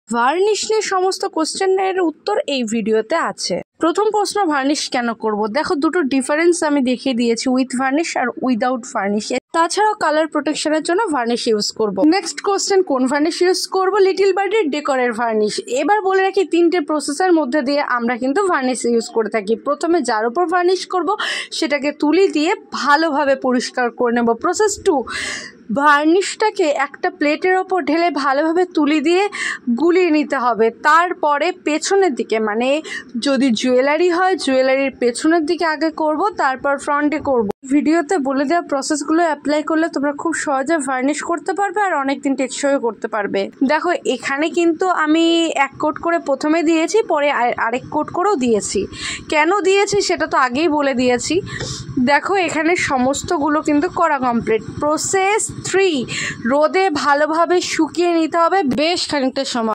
Varnish নিয়ে সমস্ত কোশ্চেনের উত্তর এই ভিডিওতে আছে। প্রথম প্রশ্ন, ভার্নিশ কেন করব? দেখো, দুটো ডিফারেন্স আমি দেখিয়ে দিয়েছি, উইথ ভার্নিশ আর উইদাউট ভার্নিশ। তাছাড়াও কালার প্রোটেকশনের জন্য ভার্নিশ ইউজ করব। নেক্সট কোশ্চেন, কোন ভার্নিশ ইউজ করব? লিটল বার্ডের ডেকরের ভার্নিশ। এবার বলে রাখি, 3টে প্রসেসের মধ্যে দিয়ে আমরা কিন্তু ভার্নিশ ইউজ করে থাকি। প্রথমে যার উপর ভার্নিশ করব সেটাকে তুলি দিয়ে ভালোভাবে পরিষ্কার করে নেব। প্রসেস 2, ভার্নিশটাকে একটা প্লেটের ওপর ঢেলে ভালোভাবে তুলি দিয়ে গুলিয়ে নিতে হবে। তারপরে পেছনের দিকে, মানে যদি জুয়েলারি হয় জুয়েলারির পেছনের দিকে আগে করব, তারপর ফ্রন্টে করব। ভিডিওতে বলে দেওয়া প্রসেসগুলো অ্যাপ্লাই করলে তোমরা খুব সহজে ভার্নিশ করতে পারবে আর অনেকদিন টেকসইও করতে পারবে। দেখো, এখানে কিন্তু আমি 1 কোট করে প্রথমে দিয়েছি, পরে আরেক কোট করেও দিয়েছি। কেন দিয়েছি সেটা তো আগেই বলে দিয়েছি। দেখো, এখানে সমস্তগুলো কিন্তু করা কমপ্লিট। প্রসেস 3, রোদে ভালোভাবে শুকিয়ে নিতে হবে বেশ খানিকটা সময়।